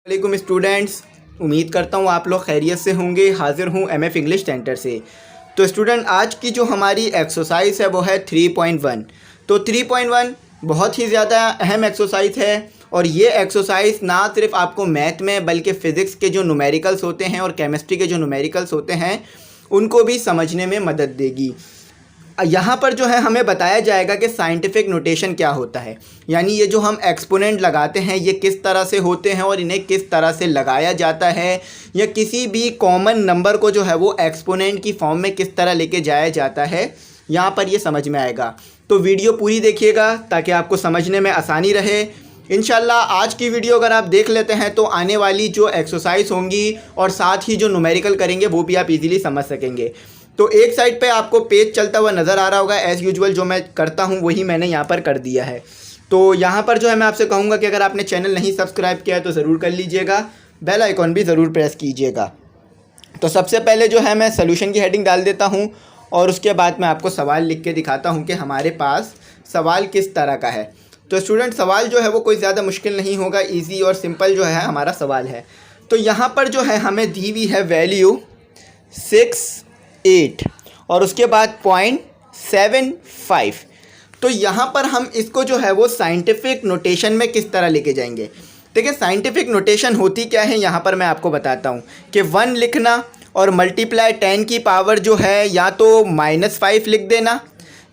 वालेकुम स्टूडेंट्स, उम्मीद करता हूँ आप लोग खैरियत से होंगे। हाज़िर हूँ एमएफ इंग्लिश सेंटर से। तो स्टूडेंट, आज की जो हमारी एक्सरसाइज है वो है 3.1। तो 3.1 बहुत ही ज़्यादा अहम एक्सरसाइज है और ये एक्सरसाइज ना सिर्फ आपको मैथ में बल्कि फ़िज़िक्स के जो न्यूमेरिकल्स होते हैं और केमिस्ट्री के जो न्यूमेरिकल्स होते हैं उनको भी समझने में मदद देगी। यहाँ पर जो है हमें बताया जाएगा कि साइंटिफिक नोटेशन क्या होता है, यानी ये जो हम एक्सपोनेंट लगाते हैं ये किस तरह से होते हैं और इन्हें किस तरह से लगाया जाता है, या किसी भी कॉमन नंबर को जो है वो एक्सपोनेंट की फॉर्म में किस तरह लेके जाया जाता है, यहाँ पर ये समझ में आएगा। तो वीडियो पूरी देखिएगा ताकि आपको समझने में आसानी रहे। इंशाल्लाह आज की वीडियो अगर आप देख लेते हैं तो आने वाली जो एक्सरसाइज होंगी और साथ ही जो न्यूमेरिकल करेंगे वो भी आप इजीली समझ सकेंगे। तो एक साइड पे आपको पेज चलता हुआ नज़र आ रहा होगा। एज़ यूजुअल जो मैं करता हूँ वही मैंने यहाँ पर कर दिया है। तो यहाँ पर जो है मैं आपसे कहूँगा कि अगर आपने चैनल नहीं सब्सक्राइब किया है तो ज़रूर कर लीजिएगा, बेल आइकॉन भी ज़रूर प्रेस कीजिएगा। तो सबसे पहले जो है मैं सोल्यूशन की हेडिंग डाल देता हूँ और उसके बाद मैं आपको सवाल लिख के दिखाता हूँ कि हमारे पास सवाल किस तरह का है। तो स्टूडेंट, सवाल जो है वो कोई ज़्यादा मुश्किल नहीं होगा, ईजी और सिंपल जो है हमारा सवाल है। तो यहाँ पर जो है हमें दी हुई है वैल्यू 6.8 और उसके बाद 0.75। तो यहाँ पर हम इसको जो है वो साइंटिफिक नोटेशन में किस तरह लेके जाएंगे। देखिए, साइंटिफिक नोटेशन होती क्या है यहाँ पर मैं आपको बताता हूँ कि 1 लिखना और मल्टीप्लाई 10 की पावर जो है या तो -5 लिख देना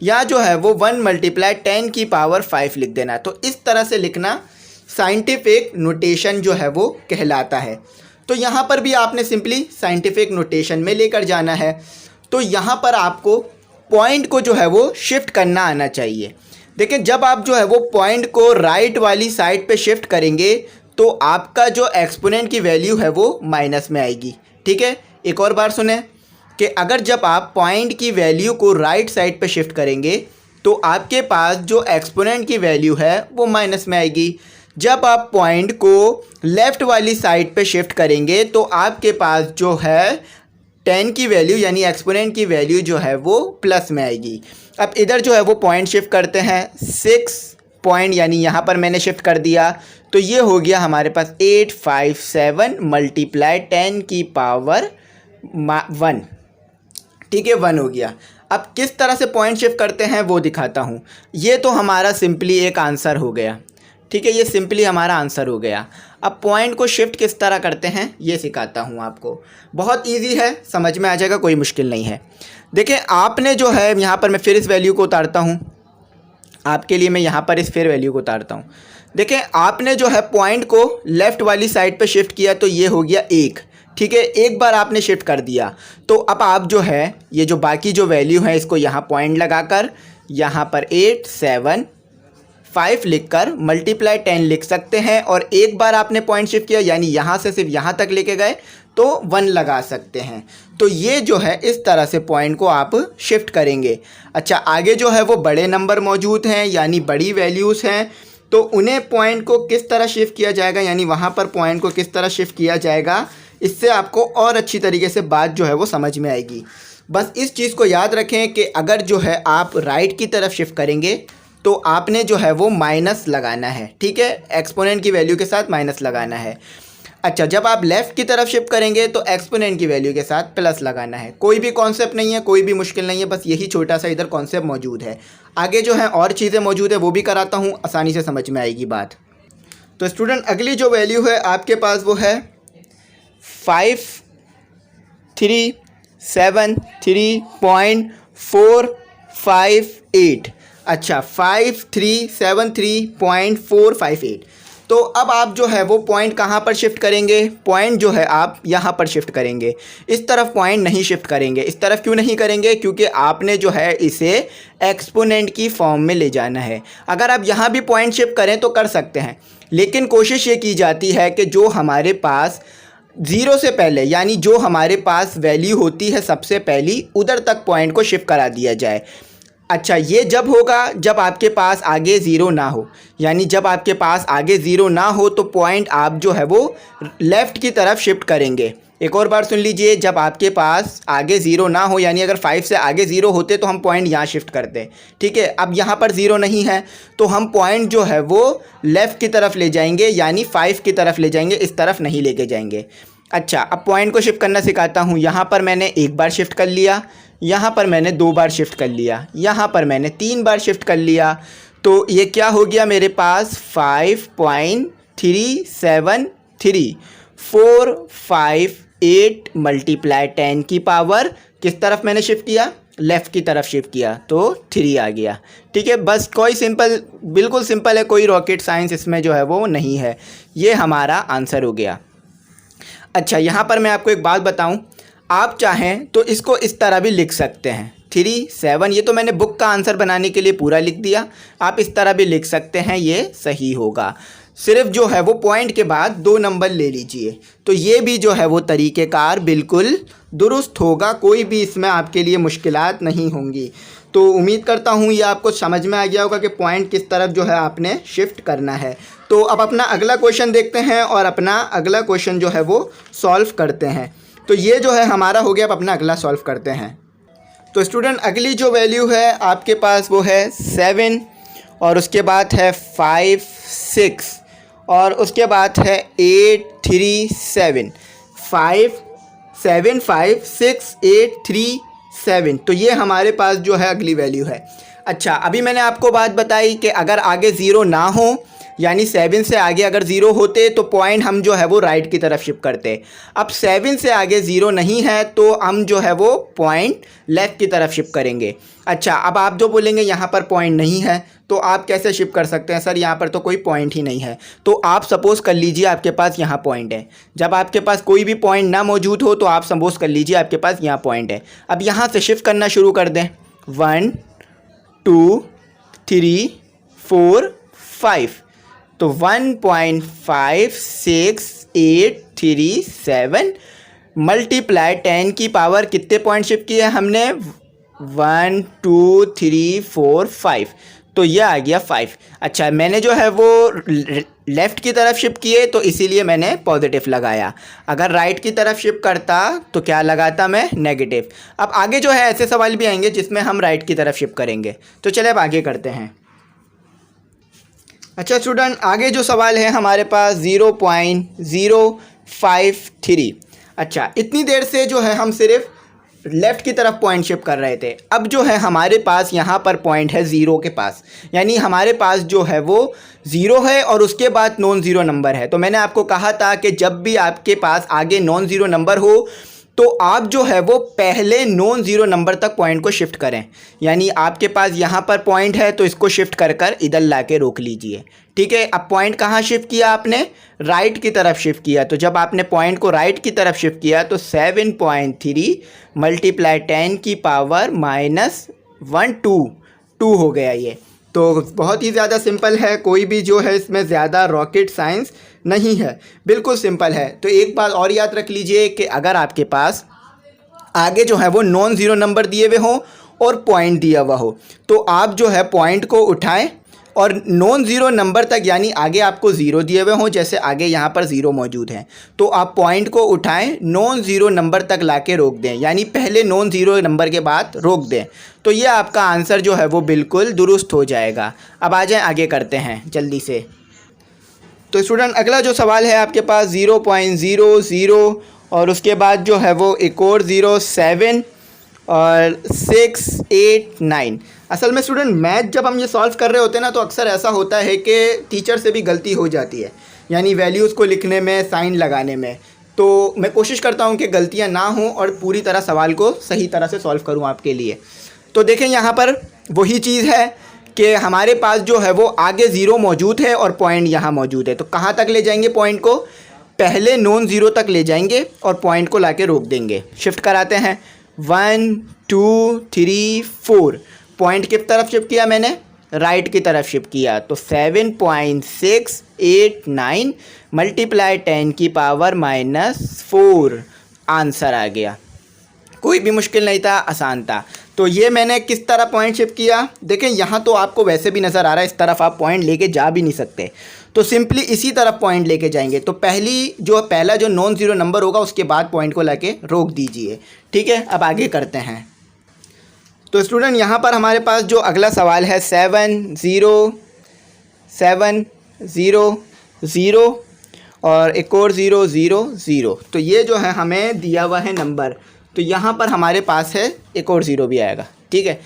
या जो है वो 1 मल्टीप्लाई 10 की पावर 5 लिख देना। तो इस तरह से लिखना साइंटिफिक नोटेशन जो है वो कहलाता है। तो यहाँ पर भी आपने सिंपली साइंटिफिक नोटेशन में लेकर जाना है। तो यहाँ पर आपको पॉइंट को जो है वो शिफ्ट करना आना चाहिए। देखिए, जब आप जो है वो पॉइंट को राइट वाली साइड पे शिफ्ट करेंगे तो आपका जो एक्सपोनेंट की वैल्यू है वो माइनस में आएगी। ठीक है, एक और बार सुने कि अगर जब आप पॉइंट की वैल्यू को राइट साइड पे शिफ्ट करेंगे तो आपके पास जो एक्सपोनेंट की वैल्यू है वो माइनस में आएगी। जब आप पॉइंट को लेफ़्ट वाली साइड पे शिफ्ट करेंगे तो आपके पास जो है 10 की वैल्यू यानी एक्सपोनेंट की वैल्यू जो है वो प्लस में आएगी। अब इधर जो है वो पॉइंट शिफ्ट करते हैं 6 पॉइंट, यानी यहाँ पर मैंने शिफ्ट कर दिया तो ये हो गया हमारे पास 857 मल्टीप्लाई 10 की पावर 1। ठीक है, 1 हो गया। अब किस तरह से पॉइंट शिफ्ट करते हैं वो दिखाता हूँ। ये तो हमारा सिंपली एक आंसर हो गया। ठीक है, ये सिंपली हमारा आंसर हो गया। अब पॉइंट को शिफ्ट किस तरह करते हैं ये सिखाता हूँ आपको। बहुत इजी है, समझ में आ जाएगा, कोई मुश्किल नहीं है। देखिए, आपने जो है यहाँ पर मैं फिर इस वैल्यू को उतारता हूँ आपके लिए, मैं यहाँ पर इस फिर वैल्यू को उतारता हूँ। देखिए, आपने जो है पॉइंट को लेफ़्ट वाली साइड पर शिफ्ट किया तो ये हो गया 1। ठीक है, एक बार आपने शिफ्ट कर दिया तो अब आप जो है ये जो बाकी जो वैल्यू है इसको यहाँ पॉइंट लगाकर यहाँ पर 875 लिखकर मल्टीप्लाई 10 लिख सकते हैं। और एक बार आपने पॉइंट शिफ्ट किया यानी यहाँ से सिर्फ यहाँ तक लेके गए तो 1 लगा सकते हैं। तो ये जो है इस तरह से पॉइंट को आप शिफ्ट करेंगे। अच्छा, आगे जो है वो बड़े नंबर मौजूद हैं यानी बड़ी वैल्यूज़ हैं, तो उन्हें पॉइंट को किस तरह शिफ्ट किया जाएगा, यानी वहाँ पर पॉइंट को किस तरह शिफ्ट किया जाएगा, इससे आपको और अच्छी तरीके से बात जो है वो समझ में आएगी। बस इस चीज़ को याद रखें कि अगर जो है आप राइट की तरफ शिफ्ट करेंगे तो आपने जो है वो माइनस लगाना है। ठीक है, एक्सपोनेंट की वैल्यू के साथ माइनस लगाना है। अच्छा, जब आप लेफ़्ट की तरफ शिफ्ट करेंगे तो एक्सपोनेंट की वैल्यू के साथ प्लस लगाना है। कोई भी कॉन्सेप्ट नहीं है, कोई भी मुश्किल नहीं है, बस यही छोटा सा इधर कॉन्सेप्ट मौजूद है। आगे जो है और चीज़ें मौजूद है वो भी कराता हूँ, आसानी से समझ में आएगी बात। तो स्टूडेंट, अगली जो वैल्यू है आपके पास वो है 5373.458। अच्छा, 5373.458। तो अब आप जो है वो पॉइंट कहाँ पर शिफ्ट करेंगे, पॉइंट जो है आप यहाँ पर शिफ्ट करेंगे। इस तरफ पॉइंट नहीं शिफ्ट करेंगे। इस तरफ क्यों नहीं करेंगे, क्योंकि आपने जो है इसे एक्सपोनेंट की फॉर्म में ले जाना है। अगर आप यहाँ भी पॉइंट शिफ्ट करें तो कर सकते हैं, लेकिन कोशिश ये की जाती है कि जो हमारे पास 0 से पहले यानी जो हमारे पास वैल्यू होती है सबसे पहली उधर तक पॉइंट को शिफ्ट करा दिया जाए। अच्छा, ये जब होगा जब आपके पास आगे 0 ना हो, यानी जब आपके पास आगे 0 ना हो तो पॉइंट आप जो है वो लेफ़्ट की तरफ शिफ्ट करेंगे। एक और बार सुन लीजिए, जब आपके पास आगे ज़ीरो ना हो, यानी अगर 5 से आगे ज़ीरो होते तो हम पॉइंट यहाँ शिफ्ट करते, ठीक है। अब यहाँ पर ज़ीरो नहीं है तो हम पॉइंट जो है वो लेफ़्ट की तरफ ले जाएंगे, यानी 5 की तरफ ले जाएंगे, इस तरफ नहीं लेके जाएंगे। अच्छा, अब पॉइंट को शिफ्ट करना सिखाता हूँ। यहाँ पर मैंने एक बार शिफ्ट कर लिया, यहाँ पर मैंने 2 बार शिफ्ट कर लिया, यहाँ पर मैंने 3 बार शिफ्ट कर लिया। तो ये क्या हो गया मेरे पास 5.373 4 5 8 मल्टीप्लाई 10 की पावर किस तरफ मैंने शिफ्ट किया, लेफ़्ट की तरफ शिफ्ट किया, तो 3 आ गया, ठीक है। बस कोई सिंपल, बिल्कुल सिंपल है, कोई रॉकेट साइंस इसमें जो है वो नहीं है। ये हमारा आंसर हो गया। अच्छा, यहाँ पर मैं आपको एक बात बताऊँ, आप चाहें तो इसको इस तरह भी लिख सकते हैं 3 7, ये तो मैंने बुक का आंसर बनाने के लिए पूरा लिख दिया, आप इस तरह भी लिख सकते हैं, ये सही होगा। सिर्फ जो है वो पॉइंट के बाद 2 नंबर ले लीजिए, तो ये भी जो है वो तरीक़ेकार बिल्कुल दुरुस्त होगा, कोई भी इसमें आपके लिए मुश्किलात नहीं होंगी। तो उम्मीद करता हूँ ये आपको समझ में आ गया होगा कि पॉइंट किस तरफ जो है आपने शिफ्ट करना है। तो अब अपना अगला क्वेश्चन देखते हैं और अपना अगला क्वेश्चन जो है वो सॉल्व करते हैं। तो ये जो है हमारा हो गया, अब अपना अगला सॉल्व करते हैं। तो स्टूडेंट, अगली जो वैल्यू है आपके पास वो है 7 और उसके बाद है 5 6 और उसके बाद है 8 3 7 5 7 5 6 8 3 7। तो ये हमारे पास जो है अगली वैल्यू है। अच्छा, अभी मैंने आपको बात बताई कि अगर आगे ज़ीरो ना हो, यानी 7 से आगे अगर ज़ीरो होते तो पॉइंट हम जो है वो राइट की तरफ शिफ्ट करते। अब 7 से आगे ज़ीरो नहीं है तो हम जो है वो पॉइंट लेफ़्ट की तरफ शिफ्ट करेंगे। अच्छा, अब आप जो बोलेंगे यहाँ पर पॉइंट नहीं है तो आप कैसे शिफ्ट कर सकते हैं, सर यहाँ पर तो कोई पॉइंट ही नहीं है। तो आप सपोज़ कर लीजिए आपके पास यहाँ पॉइंट है। जब आपके पास कोई भी पॉइंट ना मौजूद हो तो आप सपोज़ कर लीजिए आपके पास यहाँ पॉइंट है। अब यहाँ से शिफ्ट करना शुरू कर दें, 1 2 3 4 5। तो 1.5687 मल्टीप्लाई 10 की पावर कितने पॉइंट शिफ्ट किए हमने, 1 2 3 4 5, तो यह आ गया 5। अच्छा, मैंने जो है वो लेफ़्ट की तरफ शिफ्ट किए तो इसीलिए मैंने पॉजिटिव लगाया। अगर राइट की तरफ शिफ्ट करता तो क्या लगाता मैं, नेगेटिव। अब आगे जो है ऐसे सवाल भी आएंगे जिसमें हम राइट की तरफ शिफ्ट करेंगे। तो चलिए अब आगे करते हैं। अच्छा स्टूडेंट, आगे जो सवाल है हमारे पास 0.053। अच्छा, इतनी देर से जो है हम सिर्फ लेफ़्ट की तरफ पॉइंट शिफ्ट कर रहे थे। अब जो है हमारे पास यहाँ पर पॉइंट है ज़ीरो के पास, यानी हमारे पास जो है वो ज़ीरो है और उसके बाद नॉन ज़ीरो नंबर है। तो मैंने आपको कहा था कि जब भी आपके पास आगे नॉन ज़ीरो नंबर हो तो आप जो है वो पहले नॉन ज़ीरो नंबर तक पॉइंट को शिफ्ट करें। यानी आपके पास यहाँ पर पॉइंट है तो इसको शिफ्ट कर कर इधर ला के रोक लीजिए, ठीक है। अब पॉइंट कहाँ शिफ्ट किया आपने, राइट की तरफ शिफ्ट किया। तो जब आपने पॉइंट को राइट की तरफ शिफ्ट किया तो 7.3 मल्टीप्लाई 10 की पावर -122 हो गया ये। तो बहुत ही ज़्यादा सिंपल है, कोई भी जो है इसमें ज़्यादा रॉकेट साइंस नहीं है, बिल्कुल सिंपल है। तो एक बात और याद रख लीजिए कि अगर आपके पास आगे जो है वो नॉन ज़ीरो नंबर दिए हुए हों और पॉइंट दिया हुआ हो तो आप जो है पॉइंट को उठाएं और नॉन ज़ीरो नंबर तक, यानी आगे आपको ज़ीरो दिए हुए हों, जैसे आगे यहाँ पर ज़ीरो मौजूद है, तो आप पॉइंट को उठाएं, नॉन ज़ीरो नंबर तक लाके रोक दें, यानी पहले नॉन ज़ीरो नंबर के बाद रोक दें। तो ये आपका आंसर जो है वो बिल्कुल दुरुस्त हो जाएगा। अब आ जाएं, आगे करते हैं जल्दी से। तो स्टूडेंट, अगला जो सवाल है आपके पास 0.00 और उसके बाद जो है वो एक और 0 7 और 6 8 9। असल में स्टूडेंट, मैथ जब हम ये सॉल्व कर रहे होते हैं ना तो अक्सर ऐसा होता है कि टीचर से भी गलती हो जाती है, यानी वैल्यूज़ को लिखने में, साइन लगाने में। तो मैं कोशिश करता हूँ कि गलतियाँ ना हों और पूरी तरह सवाल को सही तरह से सॉल्व करूँ आपके लिए। तो देखें, यहाँ पर वही चीज़ है कि हमारे पास जो है वो आगे ज़ीरो मौजूद है और पॉइंट यहाँ मौजूद है। तो कहाँ तक ले जाएंगे पॉइंट को, पहले नॉन ज़ीरो तक ले जाएंगे और पॉइंट को लाके रोक देंगे। शिफ्ट कराते हैं, 1 2 3 4। पॉइंट किस तरफ शिफ्ट किया मैंने, राइट की तरफ शिफ्ट किया। तो 7.689 मल्टीप्लाई 10 की पावर -4 आंसर आ गया। कोई भी मुश्किल नहीं था, आसान था। तो ये मैंने किस तरह पॉइंट शिफ्ट किया, देखें यहाँ तो आपको वैसे भी नज़र आ रहा है, इस तरफ आप पॉइंट लेके जा भी नहीं सकते। तो सिंपली इसी तरफ पॉइंट लेके जाएंगे। तो पहला जो नॉन ज़ीरो नंबर होगा उसके बाद पॉइंट को लाके रोक दीजिए। ठीक है, अब आगे करते हैं। तो स्टूडेंट यहाँ पर हमारे पास जो अगला सवाल है 7 0 7 0 0 और एक और 0 0 0। तो ये जो है हमें दिया हुआ है नंबर, तो यहाँ पर हमारे पास है एक और 0 भी आएगा। ठीक है,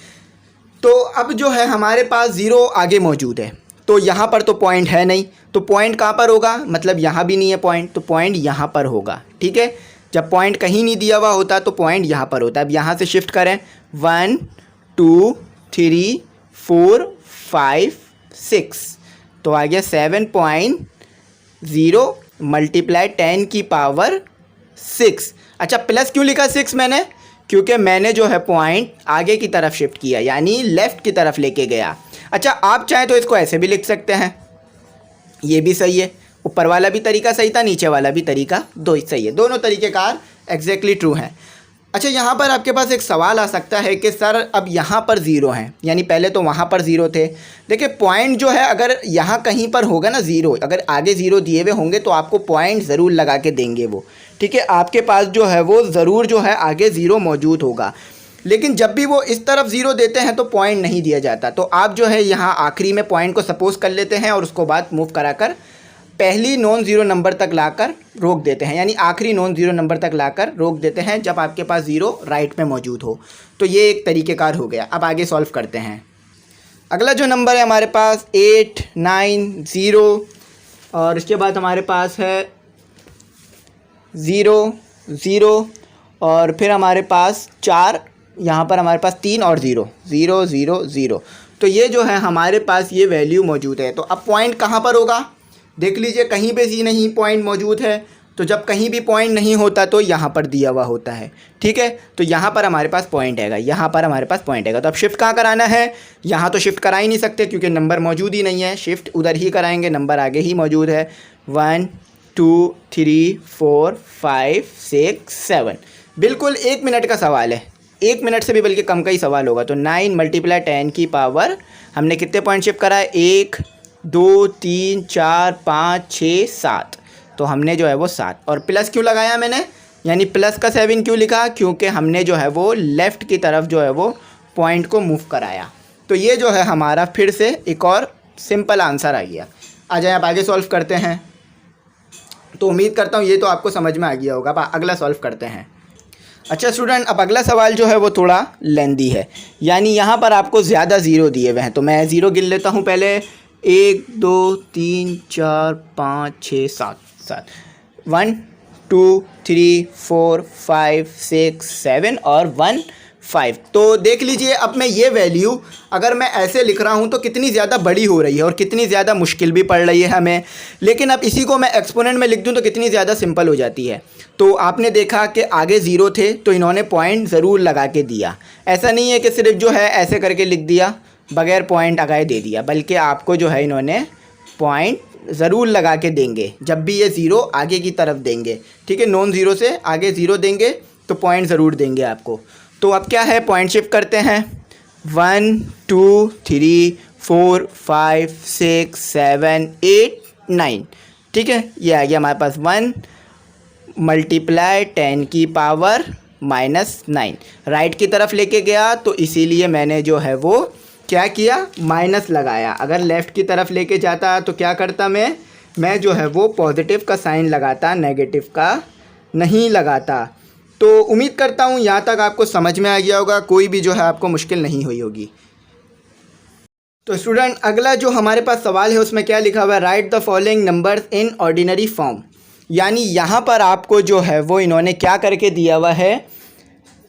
तो अब जो है हमारे पास 0 आगे मौजूद है, तो यहाँ पर तो पॉइंट है नहीं, तो पॉइंट कहाँ पर होगा, मतलब यहाँ भी नहीं है पॉइंट, तो पॉइंट यहाँ पर होगा। ठीक है, जब पॉइंट कहीं नहीं दिया हुआ होता तो पॉइंट यहाँ पर होता है। अब यहाँ से शिफ्ट करें 1 2 3 4 5 6, तो आ गया 7.0 मल्टीप्लाई 10 की पावर 6। अच्छा, प्लस क्यों लिखा 6 मैंने, क्योंकि मैंने जो है पॉइंट आगे की तरफ शिफ्ट किया, यानी लेफ़्ट की तरफ लेके गया। अच्छा, आप चाहें तो इसको ऐसे भी लिख सकते हैं, ये भी सही है, ऊपर वाला भी तरीका सही था, नीचे वाला भी तरीका सही है, दोनों तरीक़ेकार एग्जैक्टली ट्रू हैं। अच्छा, यहाँ पर आपके पास एक सवाल आ सकता है कि सर अब यहाँ पर 0 हैं, यानी पहले तो वहाँ पर 0 थे। देखिए पॉइंट जो है अगर यहाँ कहीं पर होगा ना 0, अगर आगे 0 दिए हुए होंगे तो आपको पॉइंट ज़रूर लगा के देंगे वो। ठीक है, आपके पास जो है वो ज़रूर जो है आगे 0 मौजूद होगा, लेकिन जब भी वो इस तरफ 0 देते हैं तो पॉइंट नहीं दिया जाता। तो आप जो है यहाँ आखिरी में पॉइंट को सपोज कर लेते हैं और उसको बाद मूव कराकर पहली नॉन ज़ीरो नंबर तक लाकर रोक देते हैं, यानी आखिरी नॉन ज़ीरो नंबर तक लाकर रोक देते हैं जब आपके पास 0 राइट में मौजूद हो। तो ये एक तरीक़ेकार हो गया। अब आगे सॉल्व करते हैं। अगला जो नंबर है हमारे पास 8 9 0 और इसके बाद हमारे पास है 0 0 और फिर हमारे पास 4, यहाँ पर हमारे पास 3 और 0 0 0 0। तो ये जो है हमारे पास ये वैल्यू मौजूद है। तो अब पॉइंट कहाँ पर होगा, देख लीजिए, कहीं पे भी नहीं पॉइंट मौजूद है। तो जब कहीं भी पॉइंट नहीं होता तो यहाँ पर दिया हुआ होता है। ठीक है, तो यहाँ पर हमारे पास पॉइंट आएगा, यहाँ पर हमारे पास पॉइंट आएगा। तो अब शिफ्ट कहाँ कराना है, यहाँ तो शिफ्ट करा ही नहीं सकते क्योंकि नंबर मौजूद ही नहीं है, शिफ्ट उधर ही कराएंगे, नंबर आगे ही मौजूद है। 1 2 3 4 5 6 7, बिल्कुल 1 मिनट का सवाल है, 1 मिनट से भी बल्कि कम का ही सवाल होगा। तो 9 मल्टीप्लाई 10 की पावर हमने कितने पॉइंट शिफ्ट करा है, 1 2 3 4 5 6 7, तो हमने जो है वो 7। और प्लस क्यों लगाया मैंने, यानी प्लस का 7 क्यों लिखा, क्योंकि हमने जो है वो लेफ़्ट की तरफ जो है वो पॉइंट को मूव कराया। तो ये जो है हमारा फिर से एक और सिंपल आंसर आ गया। आ जाए आप आगे सॉल्व करते हैं। तो उम्मीद करता हूँ ये तो आपको समझ में आ गया होगा। अब अगला सॉल्व करते हैं। अच्छा स्टूडेंट, अब अगला सवाल जो है वो थोड़ा लेंदी है, यानी यहाँ पर आपको ज़्यादा 0 दिए हुए हैं। तो मैं 0 गिन लेता हूँ पहले, 1 2 3 4 5 6 7 7, 1 2 3 4 5 6 7 और 1 5। तो देख लीजिए, अब मैं ये वैल्यू अगर मैं ऐसे लिख रहा हूँ तो कितनी ज़्यादा बड़ी हो रही है और कितनी ज़्यादा मुश्किल भी पड़ रही है हमें। लेकिन अब इसी को मैं एक्सपोनेंट में लिख दूँ तो कितनी ज़्यादा सिंपल हो जाती है। तो आपने देखा कि आगे 0 थे तो इन्होंने पॉइंट ज़रूर लगा के दिया। ऐसा नहीं है कि सिर्फ जो है ऐसे करके लिख दिया, बगैर पॉइंट लगाए दे दिया, बल्कि आपको जो है इन्होंने पॉइंट ज़रूर लगा के देंगे जब भी ये 0 आगे की तरफ देंगे। ठीक है, नॉन ज़ीरो से आगे 0 देंगे तो पॉइंट ज़रूर देंगे आपको। तो अब क्या है, पॉइंट शिफ्ट करते हैं। 1 2 3 4 5 6 7 8 9। ठीक है, ये आ गया हमारे पास 1 मल्टीप्लाई 10 की पावर -9। राइट की तरफ लेके गया तो इसीलिए मैंने जो है वो क्या किया, माइनस लगाया। अगर लेफ़्ट की तरफ लेके जाता तो क्या करता, मैं जो है वो पॉजिटिव का साइन लगाता, नेगेटिव का नहीं लगाता। तो उम्मीद करता हूँ यहाँ तक आपको समझ में आ गया होगा, कोई भी जो है आपको मुश्किल नहीं हुई होगी। तो स्टूडेंट, अगला जो हमारे पास सवाल है उसमें क्या लिखा हुआ है, right the following numbers in ordinary form. यानी यहाँ पर आपको जो है वो इन्होंने क्या करके दिया हुआ है,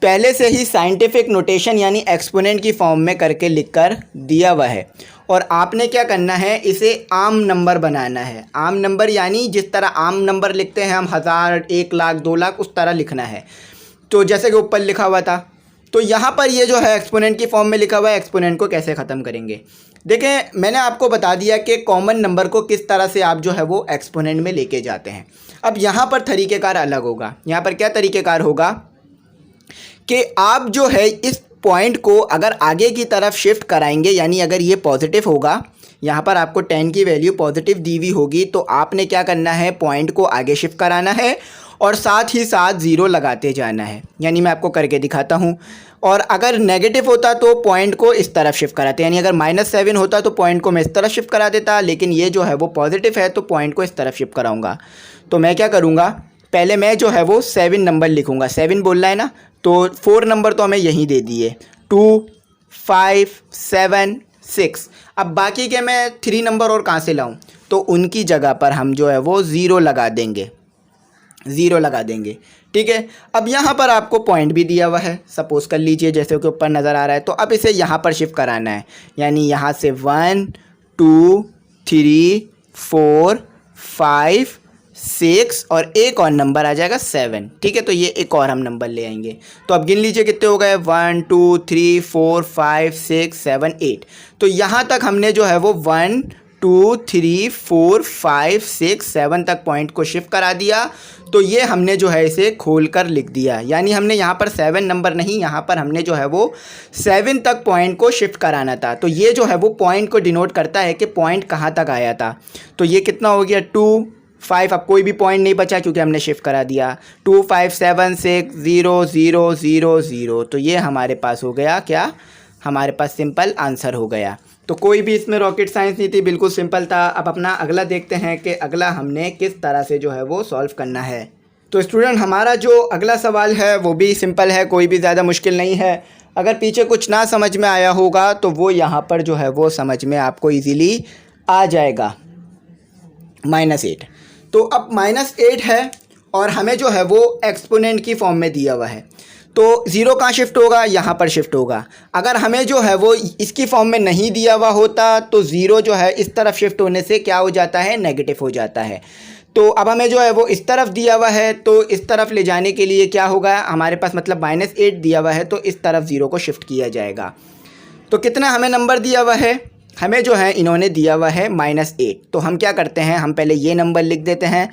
पहले से ही साइंटिफिक नोटेशन यानी एक्सपोनेंट की फॉर्म में करके लिखकर दिया हुआ है। और आपने क्या करना है, इसे आम नंबर बनाना है। आम नंबर यानी जिस तरह आम नंबर लिखते हैं हम 1000 1 लाख 2 लाख, उस तरह लिखना है। तो जैसे कि ऊपर लिखा हुआ था, तो यहाँ पर ये जो है एक्सपोनेंट की फॉर्म में लिखा हुआ है। एक्सपोनेंट को कैसे ख़त्म करेंगे, देखें मैंने आपको बता दिया कि कॉमन नंबर को किस तरह से आप जो है वो एक्सपोनेंट में लेके जाते हैं। अब यहाँ पर तरीक़ेकार अलग होगा। यहाँ पर क्या तरीक़ेकार होगा कि आप जो है इस पॉइंट को अगर आगे की तरफ शिफ्ट कराएंगे, यानी अगर ये पॉजिटिव होगा, यहाँ पर आपको 10 की वैल्यू पॉजिटिव दी हुई होगी, तो आपने क्या करना है, पॉइंट को आगे शिफ्ट कराना है और साथ ही साथ ज़ीरो लगाते जाना है। यानी मैं आपको करके दिखाता हूँ। और अगर नेगेटिव होता तो पॉइंट को इस तरफ शिफ्ट कराते, यानी अगर -7 होता तो पॉइंट को मैं इस तरफ शिफ्ट करा देता, लेकिन ये जो है वो पॉजिटिव है तो पॉइंट को इस तरफ शिफ्ट कराऊंगा। तो मैं क्या करूँगा, पहले मैं जो है वो 7 नंबर लिखूँगा। 7 बोलना है ना, तो 4 नंबर तो हमें यहीं दे दिए, 2, 5, 7, 6। अब बाकी के मैं 3 नंबर और कहाँ से लाऊं, तो उनकी जगह पर हम जो है वो ज़ीरो लगा देंगे, ज़ीरो लगा देंगे। ठीक है, अब यहाँ पर आपको पॉइंट भी दिया हुआ है, सपोज़ कर लीजिए जैसे कि ऊपर नज़र आ रहा है। तो अब इसे यहाँ पर शिफ्ट कराना है, यानी यहाँ से 1, 2, 3, 4, 5, 6 और एक और नंबर आ जाएगा 7। ठीक है, तो ये एक और हम नंबर ले आएंगे। तो अब गिन लीजिए कितने हो गए, 1, 2, 3, 4, 5, 6, 7, 8। तो यहाँ तक हमने जो है वो 1, 2, 3, 4, 5, 6, 7 तक पॉइंट को शिफ्ट करा दिया। तो ये हमने जो है इसे खोल कर लिख दिया, यानी हमने यहाँ पर 7 नंबर नहीं, यहाँ पर हमने जो है वो 7 तक पॉइंट को शिफ्ट कराना था। तो ये जो है वो पॉइंट को डिनोट करता है कि पॉइंट कहाँ तक आया था। तो ये कितना हो गया, 2, 5। अब कोई भी पॉइंट नहीं बचा क्योंकि हमने शिफ्ट करा दिया। 2, 5, 7, 6, 0, 0, 0, 0। तो ये हमारे पास हो गया क्या, हमारे पास सिंपल आंसर हो गया। तो कोई भी इसमें रॉकेट साइंस नहीं थी, बिल्कुल सिंपल था। अब अपना अगला देखते हैं कि अगला हमने किस तरह से जो है वो सॉल्व करना है। तो स्टूडेंट, हमारा जो अगला सवाल है वो भी सिंपल है, कोई भी ज़्यादा मुश्किल नहीं है। अगर पीछे कुछ ना समझ में आया होगा तो वो यहाँ पर जो है वो समझ में आपको ईजीली आ जाएगा। -8। तो अब -8 है और हमें जो है वो एक्सपोनेंट की फॉर्म में दिया हुआ है। तो ज़ीरो कहाँ शिफ्ट होगा, यहाँ पर शिफ्ट होगा। अगर हमें जो है वो इसकी फॉर्म में नहीं दिया हुआ होता तो ज़ीरो जो है इस तरफ शिफ्ट होने से क्या हो जाता है, नेगेटिव हो जाता है। तो अब हमें जो है वो इस तरफ दिया हुआ है, तो इस तरफ ले जाने के लिए क्या होगा, हमारे पास मतलब -8 दिया हुआ है तो इस तरफ ज़ीरो को शिफ्ट किया जाएगा। तो कितना हमें नंबर दिया हुआ है, हमें जो है इन्होंने दिया हुआ है -8। तो हम क्या करते हैं, हम पहले ये नंबर लिख देते हैं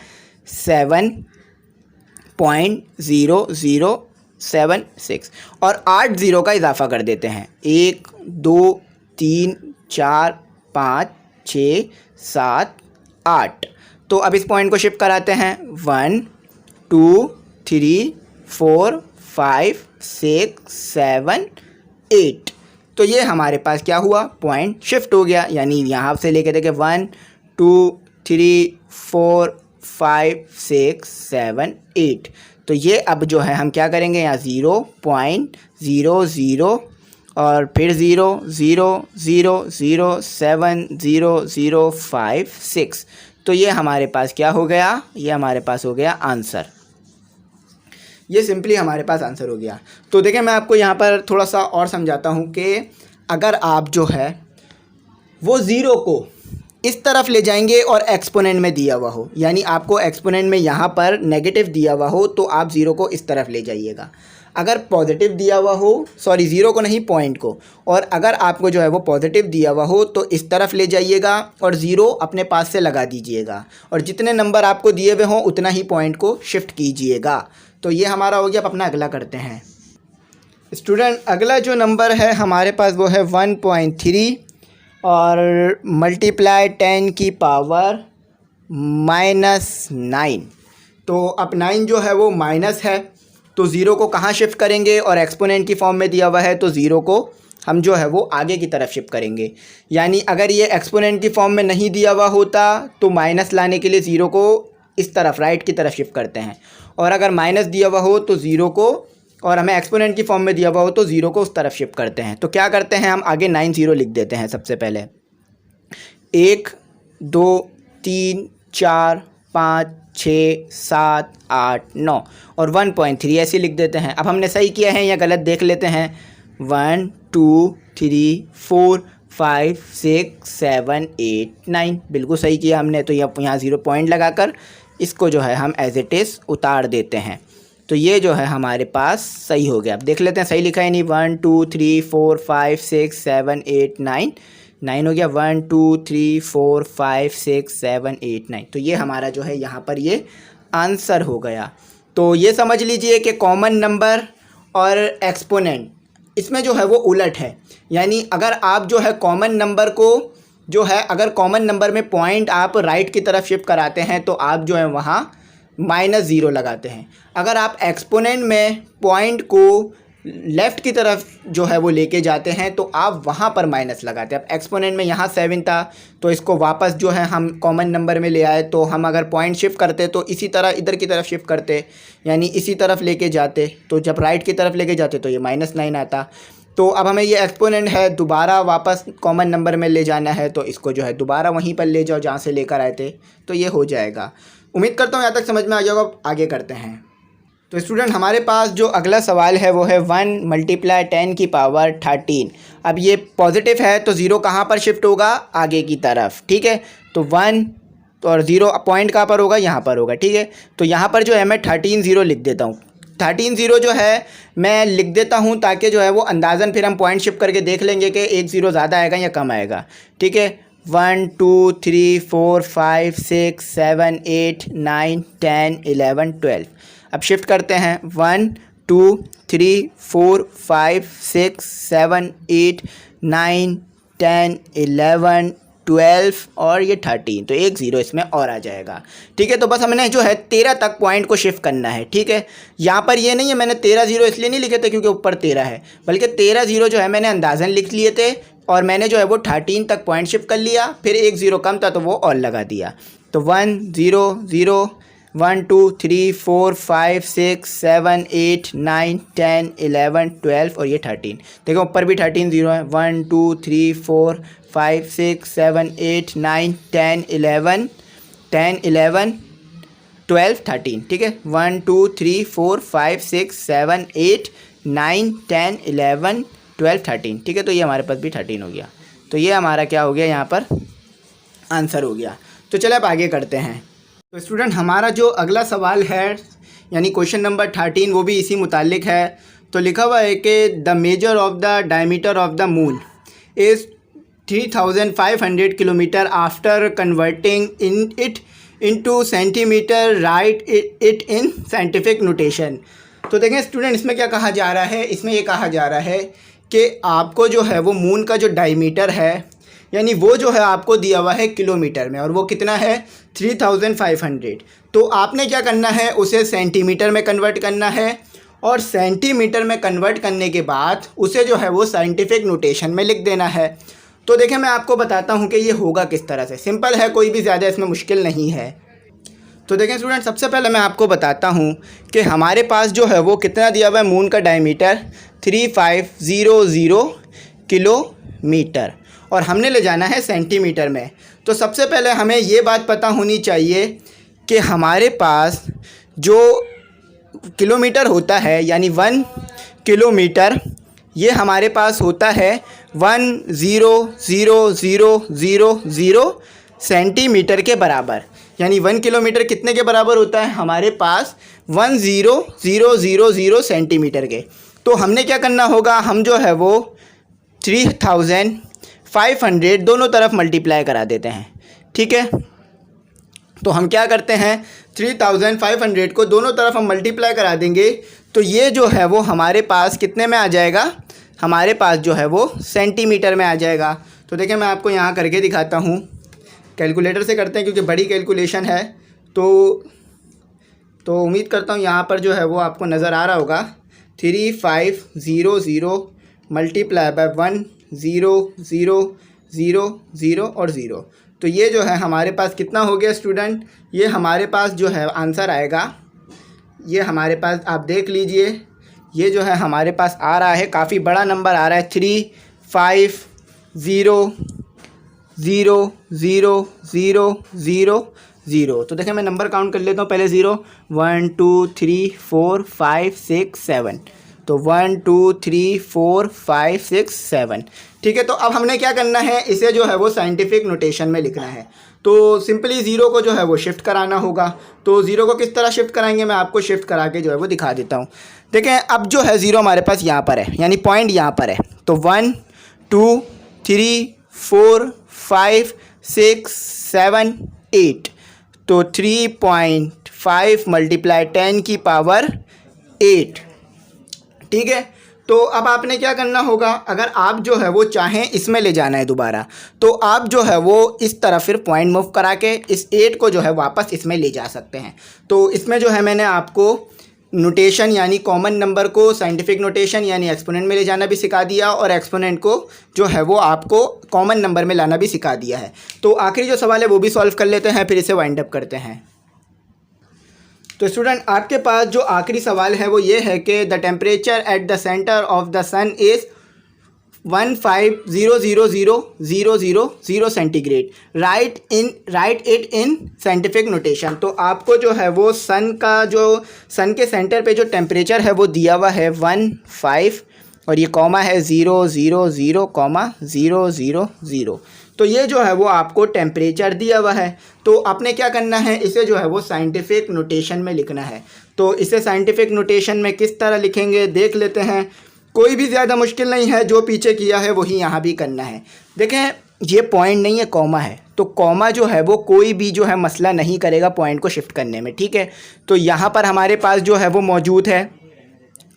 7.0076 और 8 ज़ीरो का इजाफा कर देते हैं। 1, 2, 3, 4, 5, 6, 7, 8। तो अब इस पॉइंट को शिफ्ट कराते हैं, 1, 2, 3, 4, 5, 6, 7, 8। तो ये हमारे पास क्या हुआ, पॉइंट शिफ्ट हो गया। यानी यहाँ से लेके देखे 1, 2, 3, 4, 5, 6, 7, 8। तो ये अब जो है हम क्या करेंगे, यहाँ 0.00 और फिर 0, 0, 0, 0, 7, 0, 0, 5, 6। तो ये हमारे पास क्या हो गया, ये हमारे पास हो गया आंसर। ये सिंपली हमारे पास आंसर हो गया। तो देखिए मैं आपको यहाँ पर थोड़ा सा और समझाता हूँ कि अगर आप जो है वो ज़ीरो को इस तरफ ले जाएंगे और एक्सपोनेंट में दिया हुआ हो, यानी आपको एक्सपोनेंट में यहाँ पर नेगेटिव दिया हुआ हो तो आप ज़ीरो को इस तरफ ले जाइएगा। अगर पॉजिटिव दिया हुआ हो, सॉरी ज़ीरो को नहीं पॉइंट को, और अगर आपको जो है वो पॉजिटिव दिया हुआ हो तो इस तरफ ले जाइएगा और ज़ीरो अपने पास से लगा दीजिएगा और जितने नंबर आपको दिए हुए हों उतना ही पॉइंट को शिफ्ट कीजिएगा। तो ये हमारा हो गया। अब अपना अगला करते हैं स्टूडेंट। अगला जो नंबर है हमारे पास वो है 1.3 और मल्टीप्लाई 10 की पावर -9। तो अब 9 जो है वो माइनस है, तो ज़ीरो को कहाँ शिफ्ट करेंगे, और एक्सपोनेंट की फॉर्म में दिया हुआ है तो ज़ीरो को हम जो है वो आगे की तरफ शिफ्ट करेंगे। यानी अगर ये एक्सपोनेंट की फॉर्म में नहीं दिया हुआ होता तो माइनस लाने के लिए ज़ीरो को इस तरफ राइट की तरफ शिफ्ट करते हैं, और अगर माइनस दिया हुआ हो तो ज़ीरो को, और हमें एक्सपोनेंट की फॉर्म में दिया हुआ हो तो ज़ीरो को उस तरफ शिफ्ट करते हैं। तो क्या करते हैं, हम आगे 9 0 लिख देते हैं। सबसे पहले 1, 2, 3, 4, 5, 6, 7, 8, 9 और 1.3 ऐसे लिख देते हैं। अब हमने सही किया है या गलत देख लेते हैं। 1, 2, 3, 4, 5, 6, 7, 8, 9 बिल्कुल सही किया हमने। तो यहाँ 0 पॉइंट लगाकर इसको जो है हम एज इट इज़ उतार देते हैं। तो ये जो है हमारे पास सही हो गया। अब देख लेते हैं सही लिखा है नहीं। 1, 2, 3, 4, 5, 6, 7, 8, 9 9 हो गया। 1, 2, 3, 4, 5, 6, 7, 8, 9। तो ये हमारा जो है यहाँ पर ये आंसर हो गया। तो ये समझ लीजिए कि कॉमन नंबर और एक्सपोनेंट इसमें जो है वो उलट है। यानी अगर आप जो है कॉमन नंबर को जो है अगर कॉमन नंबर में पॉइंट आप राइट की तरफ शिफ्ट कराते हैं तो आप जो है वहाँ -0 लगाते हैं। अगर आप एक्सपोनेंट में पॉइंट को लेफ़्ट की तरफ जो है वो लेके जाते हैं तो आप वहाँ पर माइनस लगाते हैं। अब एक्सपोनेंट में यहाँ 7 था तो इसको वापस जो है हम कॉमन नंबर में ले आए, तो हम अगर पॉइंट शिफ्ट करते तो इसी तरह इधर की तरफ शिफ्ट करते, यानी इसी तरफ लेके जाते, तो जब राइट की तरफ लेके जाते तो ये -9 आता। तो अब हमें ये एक्सपोनेंट है दोबारा वापस कॉमन नंबर में ले जाना है, तो इसको जो है दोबारा वहीं पर ले जाओ जहाँ से लेकर आए थे, तो ये हो जाएगा। उम्मीद करता हूँ यहाँ तक समझ में आ जाएगा। आगे करते हैं। तो स्टूडेंट हमारे पास जो अगला सवाल है वो है 1 × 10 की पावर 13। अब ये पॉजिटिव है तो ज़ीरो कहाँ पर शिफ्ट होगा, आगे की तरफ, ठीक है। तो 1 और 0 पॉइंट कहाँ पर होगा, यहाँ पर होगा, ठीक है। तो यहाँ पर जो है मैं 13 0 लिख देता हूँ। 13 0 जो है मैं लिख देता हूँ ताकि जो है वो अंदाज़न फिर हम पॉइंट शिफ्ट करके देख लेंगे कि एक 0 ज़्यादा आएगा या कम आएगा, ठीक है। 1 2 3 4 5 6 7 8 9 10 11 12। अब शिफ्ट करते हैं 1 2 3 4 5 6 7 8 9 10 11 12 और ये 13, तो एक 0 इसमें और आ जाएगा, ठीक है। तो बस हमने जो है 13 तक पॉइंट को शिफ्ट करना है, ठीक है। यहाँ पर ये नहीं है, मैंने 13 0 इसलिए नहीं लिखे थे क्योंकि ऊपर 13 है, बल्कि 13 0 जो है मैंने अंदाज़न लिख लिए थे और मैंने जो है वो 13 तक पॉइंट शिफ्ट कर लिया, फिर एक 0 कम था तो वो और लगा दिया। तो 1 0 0 1 2 3 4 5 6 7 8 9 10 11 12 और ये 13, देखो ऊपर भी 13 0 है। 1 2 3 4 5 6 7 8 9 10 11 12 13, ठीक है। 1 2 3 4 5 6 7 8 9 10 11 12 13, ठीक है। तो ये हमारे पास भी 13 हो गया। तो ये हमारा क्या हो गया, यहाँ पर आंसर हो गया। तो चले अब आगे करते हैं। तो स्टूडेंट हमारा जो अगला सवाल है यानी क्वेश्चन नंबर 13 वो भी इसी मुतालिक है। तो लिखा हुआ है कि the measure of the diameter of the moon is 3500 kilometre after converting it into centimetre, right it in scientific notation. तो देखें स्टूडेंट इसमें क्या कहा जा रहा है, इसमें ये कहा जा रहा है कि आपको जो है वो मून का जो डायमीटर है यानी वो जो है आपको दिया हुआ है किलोमीटर में, और वो कितना है 3500। तो आपने क्या करना है, उसे सेंटीमीटर में कन्वर्ट करना है, और सेंटीमीटर में कन्वर्ट करने के बाद उसे जो है वो साइंटिफिक नोटेशन में लिख देना है। तो देखें मैं आपको बताता हूँ कि ये होगा किस तरह से। सिंपल है, कोई भी ज़्यादा इसमें मुश्किल नहीं है। तो देखें स्टूडेंट सबसे पहले मैं आपको बताता हूँ कि हमारे पास जो है वो कितना दिया हुआ है, मून का डायमीटर 3500 किलोमीटर, और हमने ले जाना है सेंटीमीटर में। तो सबसे पहले हमें ये बात पता होनी चाहिए कि हमारे पास जो किलोमीटर होता है यानी 1 किलोमीटर, ये हमारे पास होता है 100000 सेंटीमीटर के बराबर। यानी 1 किलोमीटर कितने के बराबर होता है, हमारे पास 100000 सेंटीमीटर के। तो हमने क्या करना होगा, हम जो है वो 3500 दोनों तरफ मल्टीप्लाई करा देते हैं, ठीक है। तो हम क्या करते हैं, 3500 को दोनों तरफ हम मल्टीप्लाई करा देंगे, तो ये जो है वो हमारे पास कितने में आ जाएगा, हमारे पास जो है वो सेंटीमीटर में आ जाएगा। तो देखिए मैं आपको यहाँ करके दिखाता हूँ, कैलकुलेटर से करते हैं क्योंकि बड़ी कैलकुलेशन है। तो उम्मीद करता हूँ यहाँ पर जो है वो आपको नज़र आ रहा होगा। 3500 मल्टीप्लाई बाय 1000 और 0, तो ये जो है हमारे पास कितना हो गया स्टूडेंट, ये हमारे पास जो है आंसर आएगा, ये हमारे पास आप देख लीजिए, ये जो है हमारे पास आ रहा है, काफ़ी बड़ा नंबर आ रहा है 35000000। तो देखिए मैं नंबर काउंट कर लेता हूँ पहले। 0 1 2 3 4 5 6 7, तो 1 2 3 4 5 6 7, ठीक है। तो अब हमने क्या करना है, इसे जो है वो साइंटिफिक नोटेशन में लिखना है। तो सिंपली 0 को जो है वो शिफ्ट कराना होगा। तो 0 को किस तरह शिफ्ट कराएंगे, मैं आपको शिफ्ट करा के जो है वो दिखा देता हूँ। देखें अब जो है 0 हमारे पास यहाँ पर है, यानी पॉइंट यहाँ पर है। तो 1 2 3 4 5 6 7 8, तो 3.5 × 10 की पावर 8, ठीक है। तो अब आपने क्या करना होगा, अगर आप जो है वो चाहें इसमें ले जाना है दोबारा, तो आप जो है वो इस तरफ फिर पॉइंट मूव करा के इस 8 को जो है वापस इसमें ले जा सकते हैं। तो इसमें जो है मैंने आपको नोटेशन यानी कॉमन नंबर को साइंटिफिक नोटेशन यानी एक्सपोनेंट में ले जाना भी सिखा दिया, और एक्सपोनेंट को जो है वो आपको कॉमन नंबर में लाना भी सिखा दिया है। तो आखिरी जो सवाल है वो भी सॉल्व कर लेते हैं, फिर इसे वाइंड अप करते हैं। तो स्टूडेंट आपके पास जो आखिरी सवाल है वो ये है कि the temperature at the centre of the sun is 15000000 centigrade, write it in scientific notation. तो आपको जो है वो सन के सेंटर पे जो टेम्परेचर है वो दिया हुआ है 15 और ये कॉमा है 000,000। तो ये जो है वो आपको टेम्परेचर दिया हुआ है। तो आपने क्या करना है, इसे जो है वो साइंटिफिक नोटेशन में लिखना है। तो इसे साइंटिफिक नोटेशन में किस तरह लिखेंगे देख लेते हैं। कोई भी ज़्यादा मुश्किल नहीं है, जो पीछे किया है वही यहाँ भी करना है। देखें ये पॉइंट नहीं है, कॉमा है, तो कॉमा जो है वो कोई भी जो है मसला नहीं करेगा पॉइंट को शिफ्ट करने में, ठीक है। तो यहाँ पर हमारे पास जो है वो मौजूद है,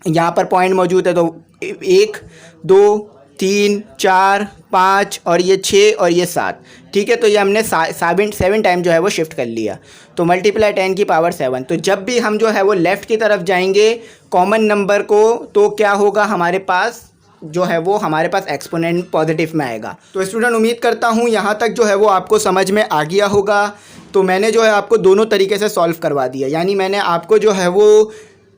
यहाँ पर पॉइंट मौजूद है, तो 1 2 3 4 5 और ये 6 और ये 7, ठीक है। तो ये हमने 7 टाइम जो है वो शिफ्ट कर लिया, तो मल्टीप्लाई 10 की पावर 7। तो जब भी हम जो है वो लेफ़्ट की तरफ जाएंगे कॉमन नंबर को, तो क्या होगा हमारे पास जो है वो हमारे पास एक्सपोनेंट पॉजिटिव में आएगा। तो स्टूडेंट उम्मीद करता हूँ यहाँ तक जो है वो आपको समझ में आ गया होगा। तो मैंने जो है आपको दोनों तरीके से सॉल्व करवा दिया, यानी मैंने आपको जो है वो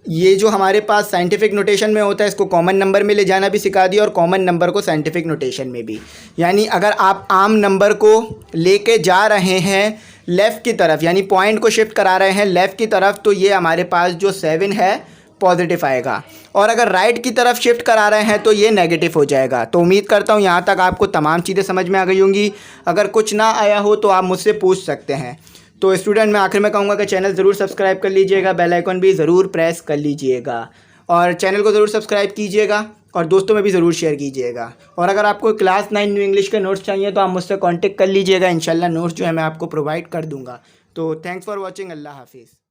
ये जो हमारे पास साइंटिफिक नोटेशन में होता है इसको कॉमन नंबर में ले जाना भी सिखा दिया, और कॉमन नंबर को साइंटिफिक नोटेशन में भी। यानी अगर आप आम नंबर को लेके जा रहे हैं लेफ़्ट की तरफ, यानी पॉइंट को शिफ्ट करा रहे हैं लेफ़्ट की तरफ, तो ये हमारे पास जो 7 है पॉजिटिव आएगा, और अगर राइट की तरफ शिफ्ट करा रहे हैं तो ये नेगेटिव हो जाएगा। तो उम्मीद करता हूँ यहाँ तक आपको तमाम चीज़ें समझ में आ गई होंगी। अगर कुछ ना आया हो तो आप मुझसे पूछ सकते हैं। तो स्टूडेंट मैं आखिर में कहूँगा कि चैनल ज़रूर सब्सक्राइब कर लीजिएगा, बेल आइकन भी ज़रूर प्रेस कर लीजिएगा, और चैनल को ज़रूर सब्सक्राइब कीजिएगा और दोस्तों में भी ज़रूर शेयर कीजिएगा। और अगर आपको क्लास 9 न्यू इंग्लिश के नोट्स चाहिए तो आप मुझसे कांटेक्ट कर लीजिएगा, इंशाल्लाह नोट्स जो है मैं आपको प्रोवाइड कर दूँगा। तो थैंक्स फॉर वॉचिंग, अल्लाह हाफिज़।